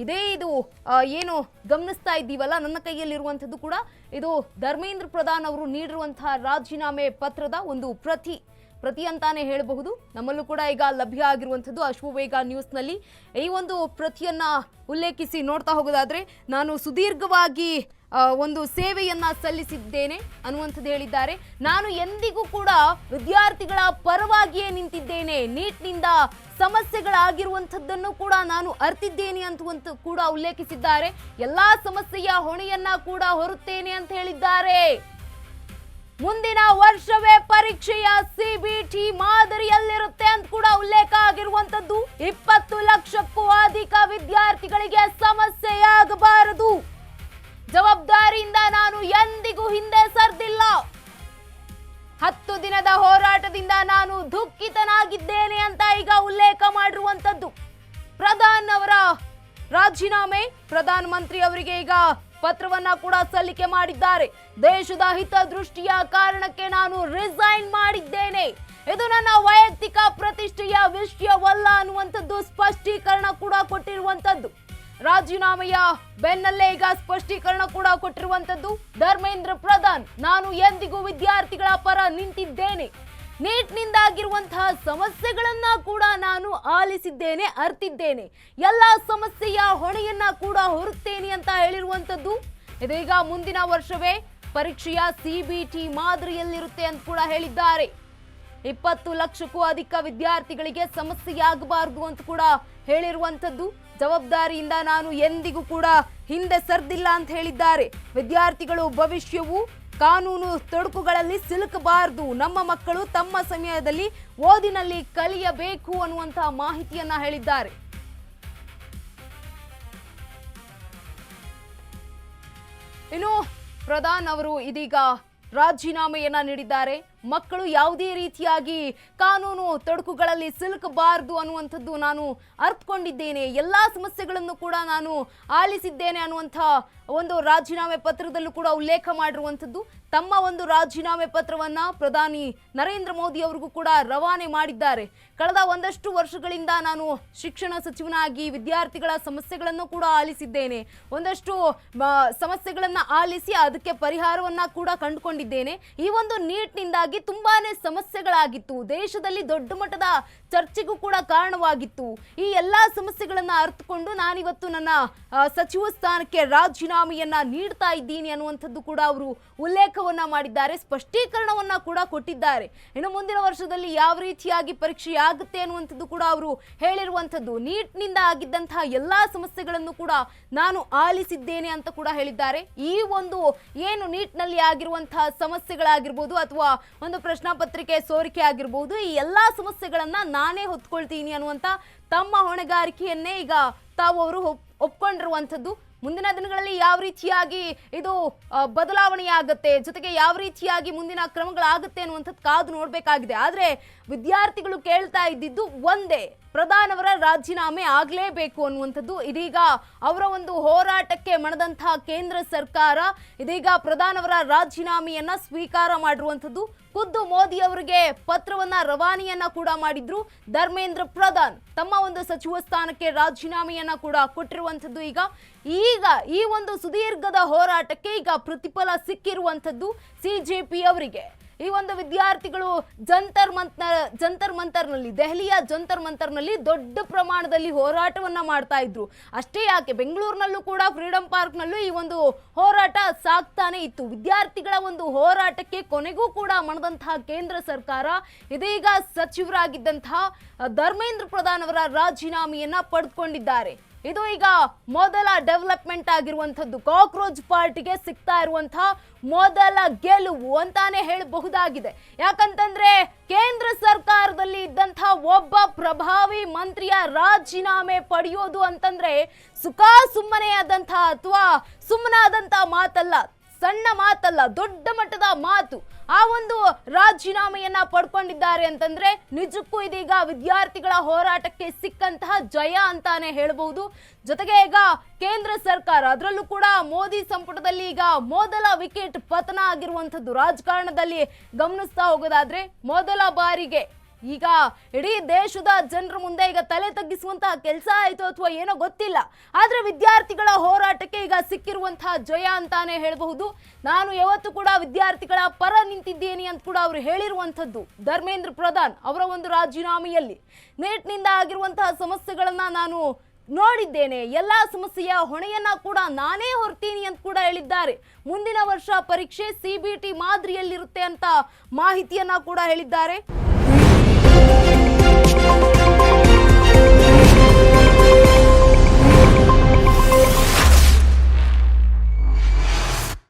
ಇದು ಏನು ಗಮನಿಸ್ತಾ ಇದ್ದೀವಲ್ಲ, ನನ್ನ ಕೈಯಲ್ಲಿರುವಂಥದ್ದು ಕೂಡ ಇದು ಧರ್ಮೇಂದ್ರ ಪ್ರಧಾನ್ ಅವರು ನೀಡಿರುವಂತಹ ರಾಜೀನಾಮೆ ಪತ್ರದ ಒಂದು ಪ್ರತಿ ಅಂತಾನೆ ಹೇಳಬಹುದು. ನಮ್ಮಲ್ಲೂ ಕೂಡ ಈಗ ಲಭ್ಯ ಆಗಿರುವಂಥದ್ದು ಅಶ್ವವೇಗ ನ್ಯೂಸ್ನಲ್ಲಿ ಈ ಒಂದು ಪ್ರತಿಯನ್ನ ಉಲ್ಲೇಖಿಸಿ ನೋಡ್ತಾ ಹೋಗೋದಾದ್ರೆ, ನಾನು ಸುದೀರ್ಘವಾಗಿ ಒಂದು ಸೇವೆಯನ್ನ ಸಲ್ಲಿಸಿದ್ದೇನೆ ಅನ್ನುವಂಥದ್ದು ಹೇಳಿದ್ದಾರೆ. ನಾನು ಎಂದಿಗೂ ಕೂಡ ವಿದ್ಯಾರ್ಥಿಗಳ ಪರವಾಗಿಯೇ ನಿಂತಿದ್ದೇನೆ, ನೀಟ್ನಿಂದ ಸಮಸ್ಯೆಗಳಾಗಿರುವಂಥದ್ದನ್ನು ಕೂಡ ನಾನು ಅರ್ತಿದ್ದೇನೆ ಅಂತ ಕೂಡ ಉಲ್ಲೇಖಿಸಿದ್ದಾರೆ. ಎಲ್ಲಾ ಸಮಸ್ಯೆಯ ಹೊಣೆಯನ್ನ ಕೂಡ ಹೊರುತ್ತೇನೆ ಅಂತ ಹೇಳಿದ್ದಾರೆ. ಮುಂದಿನ ವರ್ಷವೇ ಪರೀಕ್ಷೆಯ ಸಿಬಿಟಿ ಮಾದರಿಯಲ್ಲಿರುತ್ತೆ ಅಂತ ಕೂಡ ಉಲ್ಲೇಖ ಆಗಿರುವಂತದ್ದು. 20 ಲಕ್ಷಕ್ಕೂ ಅಧಿಕ ವಿದ್ಯಾರ್ಥಿಗಳಿಗೆ ಸಮಸ್ಯೆಯಾಗಬಾರದು, ಜವಾಬ್ದಾರಿಯಿಂದ ನಾನು ಎಂದಿಗೂ ಹಿಂದೆ ಸರಿದಿಲ್ಲ. 10 ದಿನದ ಹೋರಾಟದಿಂದ ನಾನು ದುಃಖಿತನಾಗಿದ್ದೇನೆ ಅಂತ ಈಗ ಉಲ್ಲೇಖ ಮಾಡಿರುವಂತದ್ದು. ಪ್ರಧಾನ್ ಅವರ ರಾಜೀನಾಮೆ, ಪ್ರಧಾನ ಮಂತ್ರಿ ಅವರಿಗೆ ಈಗ ಪತ್ರವನ್ನ ಕೂಡ ಸಲ್ಲಿಕೆ ಮಾಡಿದ್ದಾರೆ. ದೇಶದ ಹಿತದೃಷ್ಟಿಯ ಕಾರಣಕ್ಕೆ ನಾನು ರಿಸೈನ್ ಮಾಡಿದ್ದೇನೆ, ಇದು ನನ್ನ ವೈಯಕ್ತಿಕ ಪ್ರತಿಷ್ಠೆಯ ವಿಷಯವಲ್ಲ ಅನ್ನುವಂಥದ್ದು ಸ್ಪಷ್ಟೀಕರಣ ಕೂಡ ಕೊಟ್ಟಿರುವಂತದ್ದು. ರಾಜೀನಾಮೆಯ ಬೆನ್ನಲ್ಲೇ ಈಗ ಸ್ಪಷ್ಟೀಕರಣ ಕೂಡ ಕೊಟ್ಟಿರುವಂತದ್ದು ಧರ್ಮೇಂದ್ರ ಪ್ರಧಾನ್. ನಾನು ಎಂದಿಗೂ ವಿದ್ಯಾರ್ಥಿಗಳ ಪರ ನಿಂತಿದ್ದೇನೆ, ನೀಟ್ನಿಂದಾಗಿರುವಂತಹ ಸಮಸ್ಯೆಗಳನ್ನ ಕೂಡ ನಾನು ಆಲಿಸಿದ್ದೇನೆ, ಅರ್ತಿದ್ದೇನೆ, ಎಲ್ಲಾ ಸಮಸ್ಯೆಯ ಹೊಣೆಯನ್ನ ಕೂಡ ಹೊರುತ್ತೇನೆ ಅಂತ ಹೇಳಿರುವಂತದ್ದು. ಇದೀಗ ಮುಂದಿನ ವರ್ಷವೇ ಪರೀಕ್ಷೆಯ ಸಿಬಿಟಿ ಮಾದರಿಯಲ್ಲಿರುತ್ತೆ ಅಂತ ಕೂಡ ಹೇಳಿದ್ದಾರೆ. 20 ಲಕ್ಷಕ್ಕೂ ಅಧಿಕ ವಿದ್ಯಾರ್ಥಿಗಳಿಗೆ ಸಮಸ್ಯೆಯಾಗಬಾರದು ಅಂತ ಕೂಡ ಹೇಳಿರುವಂತದ್ದು. ಜವಾಬ್ದಾರಿಯಿಂದ ನಾನು ಎಂದಿಗೂ ಕೂಡ ಹಿಂದೆ ಸರಿದಿಲ್ಲ ಅಂತ ಹೇಳಿದ್ದಾರೆ. ವಿದ್ಯಾರ್ಥಿಗಳು ಭವಿಷ್ಯವು ಕಾನೂನು ತೊಡಕುಗಳಲ್ಲಿ ಸಿಲುಕಬಾರದು, ನಮ್ಮ ಮಕ್ಕಳು ತಮ್ಮ ಸಮಯದಲ್ಲಿ ಓದಿನಲ್ಲಿ ಕಲಿಯಬೇಕು ಅನ್ನುವಂತಹ ಮಾಹಿತಿಯನ್ನ ಹೇಳಿದ್ದಾರೆ. ಇನ್ನು ಪ್ರಧಾನ್ ಅವರು ಇದೀಗ ರಾಜೀನಾಮೆಯನ್ನ ನೀಡಿದ್ದಾರೆ. ಮಕ್ಕಳು ಯಾವುದೇ ರೀತಿಯಾಗಿ ಕಾನೂನು ತೊಡಕುಗಳಲ್ಲಿ ಸಿಲುಕಬಾರದು ಅನ್ನುವಂಥದ್ದು ನಾನು ಅರ್ಥಕೊಂಡಿದ್ದೇನೆ, ಎಲ್ಲಾ ಸಮಸ್ಯೆಗಳನ್ನು ಕೂಡ ನಾನು ಆಲಿಸಿದ್ದೇನೆ ಅನ್ನುವಂಥ ಒಂದು ರಾಜೀನಾಮೆ ಪತ್ರದಲ್ಲೂ ಕೂಡ ಉಲ್ಲೇಖ ಮಾಡಿರುವಂಥದ್ದು. ತಮ್ಮ ಒಂದು ರಾಜೀನಾಮೆ ಪತ್ರವನ್ನ ಪ್ರಧಾನಿ ನರೇಂದ್ರ ಮೋದಿ ಅವರಿಗೂ ಕೂಡ ರವಾನೆ ಮಾಡಿದ್ದಾರೆ. ಕಳೆದ ಒಂದಷ್ಟು ವರ್ಷಗಳಿಂದ ನಾನು ಶಿಕ್ಷಣ ಸಚಿವನಾಗಿ ವಿದ್ಯಾರ್ಥಿಗಳ ಸಮಸ್ಯೆಗಳನ್ನು ಕೂಡ ಆಲಿಸಿದ್ದೇನೆ, ಒಂದಷ್ಟು ಸಮಸ್ಯೆಗಳನ್ನ ಆಲಿಸಿ ಅದಕ್ಕೆ ಪರಿಹಾರವನ್ನ ಕೂಡ ಕಂಡುಕೊಂಡಿದ್ದೇನೆ. ಈ ಒಂದು ನೀಟ್ನಿಂದಾಗಿ ತುಂಬಾನೇ ಸಮಸ್ಯೆಗಳಾಗಿತ್ತು, ದೇಶದಲ್ಲಿ ದೊಡ್ಡ ಮಟ್ಟದ ಚರ್ಚೆಗೂ ಕೂಡ ಕಾರಣವಾಗಿತ್ತು. ಈ ಎಲ್ಲಾ ಸಮಸ್ಯೆಗಳನ್ನ ಅರ್ಥಕೊಂಡು ನಾನಿವತ್ತು ನನ್ನ ಸಚಿವ ಸ್ಥಾನಕ್ಕೆ ರಾಜೀನಾಮೆಯನ್ನ ನೀಡ್ತಾ ಇದ್ದೀನಿ ಅನ್ನುವಂಥದ್ದು ಕೂಡ ಅವರು ಉಲ್ಲೇಖವನ್ನ ಮಾಡಿದ್ದಾರೆ, ಸ್ಪಷ್ಟೀಕರಣವನ್ನ ಕೂಡ ಕೊಟ್ಟಿದ್ದಾರೆ. ಇನ್ನು ಮುಂದಿನ ವರ್ಷದಲ್ಲಿ ಯಾವ ರೀತಿಯಾಗಿ ಪರೀಕ್ಷೆ ಆಗುತ್ತೆ ಅನ್ನುವಂಥದ್ದು ಕೂಡ ಅವರು ಹೇಳಿರುವಂಥದ್ದು. ನೀಟ್ನಿಂದ ಆಗಿದ್ದಂತಹ ಎಲ್ಲಾ ಸಮಸ್ಯೆಗಳನ್ನು ಕೂಡ ನಾನು ಆಲಿಸಿದ್ದೇನೆ ಅಂತ ಕೂಡ ಹೇಳಿದ್ದಾರೆ. ಈ ಒಂದು ಏನು ನೀಟ್ನಲ್ಲಿ ಆಗಿರುವಂತಹ ಸಮಸ್ಯೆಗಳಾಗಿರ್ಬೋದು ಅಥವಾ ಒಂದು ಪ್ರಶ್ನಾ ಪತ್ರಿಕೆ ಸೋರಿಕೆ ಆಗಿರಬಹುದು, ಈ ಎಲ್ಲಾ ಸಮಸ್ಯೆಗಳನ್ನ ನಾನೇ ಹೊತ್ಕೊಳ್ತೀನಿ ಅನ್ನುವಂತ ತಮ್ಮ ಹೊಣೆಗಾರಿಕೆಯನ್ನೇ ಈಗ ತಾವು ಅವರು ಒಪ್ಕೊಂಡಿರುವಂಥದ್ದು. ಮುಂದಿನ ದಿನಗಳಲ್ಲಿ ಯಾವ ರೀತಿಯಾಗಿ ಇದು ಬದಲಾವಣೆ ಆಗುತ್ತೆ, ಜೊತೆಗೆ ಯಾವ ರೀತಿಯಾಗಿ ಮುಂದಿನ ಕ್ರಮಗಳಾಗುತ್ತೆ ಅನ್ನುವಂಥದ್ದು ಕಾದು ನೋಡಬೇಕಾಗಿದೆ. ಆದರೆ ವಿದ್ಯಾರ್ಥಿಗಳು ಕೇಳ್ತಾ ಇದ್ದಿದ್ದು ಒಂದೇ, ಪ್ರಧಾನ್ ಅವರ ರಾಜೀನಾಮೆ ಆಗಲೇಬೇಕು ಅನ್ನುವಂಥದ್ದು. ಇದೀಗ ಅವರ ಒಂದು ಹೋರಾಟಕ್ಕೆ ಮಣದಂತಹ ಕೇಂದ್ರ ಸರ್ಕಾರ ಇದೀಗ ಪ್ರಧಾನ್ ಅವರ ರಾಜೀನಾಮೆಯನ್ನ ಸ್ವೀಕಾರ ಮಾಡಿರುವಂಥದ್ದು. ಖುದ್ದು ಮೋದಿ ಅವರಿಗೆ ಪತ್ರವನ್ನ ರವಾನೆಯನ್ನ ಕೂಡ ಮಾಡಿದ್ರು ಧರ್ಮೇಂದ್ರ ಪ್ರಧಾನ್. ತಮ್ಮ ಒಂದು ಸಚಿವ ಸ್ಥಾನಕ್ಕೆ ರಾಜೀನಾಮೆಯನ್ನ ಕೂಡ ಕೊಟ್ಟಿರುವಂಥದ್ದು. ಈಗ ಈ ಒಂದು ಸುದೀರ್ಘದ ಹೋರಾಟಕ್ಕೆ ಈಗ ಪ್ರತಿಫಲ ಸಿಕ್ಕಿರುವಂಥದ್ದು ಸಿಜೆಪಿ ಅವರಿಗೆ. ಈ ಒಂದು ವಿದ್ಯಾರ್ಥಿಗಳು ಜಂತರ್ ಮಂತರ್ನಲ್ಲಿ, ದೆಹಲಿಯ ಜಂತರ್ ಮಂತರ್ನಲ್ಲಿ ದೊಡ್ಡ ಪ್ರಮಾಣದಲ್ಲಿ ಹೋರಾಟವನ್ನ ಮಾಡ್ತಾ ಇದ್ರು. ಅಷ್ಟೇ ಯಾಕೆ, ಬೆಂಗಳೂರಿನಲ್ಲೂ ಕೂಡ ಫ್ರೀಡಂ ಪಾರ್ಕ್ನಲ್ಲೂ ಈ ಒಂದು ಹೋರಾಟ ಸಾಗ್ತಾನೆ ಇತ್ತು. ವಿದ್ಯಾರ್ಥಿಗಳ ಒಂದು ಹೋರಾಟಕ್ಕೆ ಕೊನೆಗೂ ಕೂಡ ಮಣದಂತಹ ಕೇಂದ್ರ ಸರ್ಕಾರ ಇದೀಗ ಸಚಿವರಾಗಿದ್ದಂತಹ ಧರ್ಮೇಂದ್ರ ಪ್ರಧಾನ್ ಅವರ ರಾಜೀನಾಮೆಯನ್ನ ಪಡೆದುಕೊಂಡಿದ್ದಾರೆ. ಇದು ಈಗ ಮೊದಲ ಡೆವಲಪ್ಮೆಂಟ್ ಆಗಿರುವಂಥದ್ದು, ಕಾಕ್ರೋಚ್ ಪಾರ್ಟಿಗೆ ಸಿಗ್ತಾ ಇರುವಂತಹ ಮೊದಲ ಗೆಲುವು ಅಂತಾನೆ ಹೇಳಬಹುದಾಗಿದೆ. ಯಾಕಂತಂದ್ರೆ ಕೇಂದ್ರ ಸರ್ಕಾರದಲ್ಲಿ ಇದ್ದಂತಹ ಒಬ್ಬ ಪ್ರಭಾವಿ ಮಂತ್ರಿಯ ರಾಜೀನಾಮೆ ಪಡೆಯೋದು ಅಂತಂದ್ರೆ ಸುಮ್ಮನೆ ಆದಂತಹ ಅಥವಾ ಸುಮ್ಮನಾದಂತಹ ಮಾತಲ್ಲ, ಸಣ್ಣ ಮಾತಲ್ಲ, ದೊಡ್ಡ ಮಟ್ಟದ ಮಾತು. ಆ ಒಂದು ರಾಜೀನಾಮೆಯನ್ನ ಪಡ್ಕೊಂಡಿದ್ದಾರೆ ಅಂತಂದ್ರೆ ನಿಜಕ್ಕೂ ಇದೀಗ ವಿದ್ಯಾರ್ಥಿಗಳ ಹೋರಾಟಕ್ಕೆ ಸಿಕ್ಕಂತಹ ಜಯ ಅಂತಾನೆ ಹೇಳಬಹುದು. ಜೊತೆಗೆ ಈಗ ಕೇಂದ್ರ ಸರ್ಕಾರ, ಅದರಲ್ಲೂ ಕೂಡ ಮೋದಿ ಸಂಪುಟದಲ್ಲಿ ಈಗ ಮೊದಲ ವಿಕೆಟ್ ಪತನ ಆಗಿರುವಂಥದ್ದು. ರಾಜಕಾರಣದಲ್ಲಿ ಗಮನಿಸ್ತಾ ಹೋಗೋದಾದ್ರೆ ಮೊದಲ ಬಾರಿಗೆ ಈಗ ಇಡೀ ದೇಶದ ಜನರ ಮುಂದೆ ಈಗ ತಲೆ ತಗ್ಗಿಸುವಂತಹ ಕೆಲಸ ಆಯಿತು ಅಥವಾ ಏನೋ ಗೊತ್ತಿಲ್ಲ. ಆದ್ರೆ ವಿದ್ಯಾರ್ಥಿಗಳ ಹೋರಾಟಕ್ಕೆ ಈಗ ಸಿಕ್ಕಿರುವಂತಹ ಜಯ ಅಂತಾನೆ ಹೇಳಬಹುದು. ನಾನು ಯಾವತ್ತೂ ಕೂಡ ವಿದ್ಯಾರ್ಥಿಗಳ ಪರ ನಿಂತಿದ್ದೇನೆ ಅಂತ ಕೂಡ ಅವರು ಹೇಳಿರುವಂಥದ್ದು ಧರ್ಮೇಂದ್ರ ಪ್ರಧಾನ್ ಅವರ ಒಂದು ರಾಜೀನಾಮೆಯಲ್ಲಿ. ನೀಟ್ನಿಂದ ಆಗಿರುವಂತಹ ಸಮಸ್ಯೆಗಳನ್ನ ನಾನು ನೋಡಿದ್ದೇನೆ, ಎಲ್ಲಾ ಸಮಸ್ಯೆಯ ಹೊಣೆಯನ್ನ ಕೂಡ ನಾನೇ ಹೊರ್ತೀನಿ ಅಂತ ಕೂಡ ಹೇಳಿದ್ದಾರೆ. ಮುಂದಿನ ವರ್ಷ ಪರೀಕ್ಷೆ CBT ಮಾದರಿಯಲ್ಲಿರುತ್ತೆ ಅಂತ ಮಾಹಿತಿಯನ್ನ ಕೂಡ ಹೇಳಿದ್ದಾರೆ.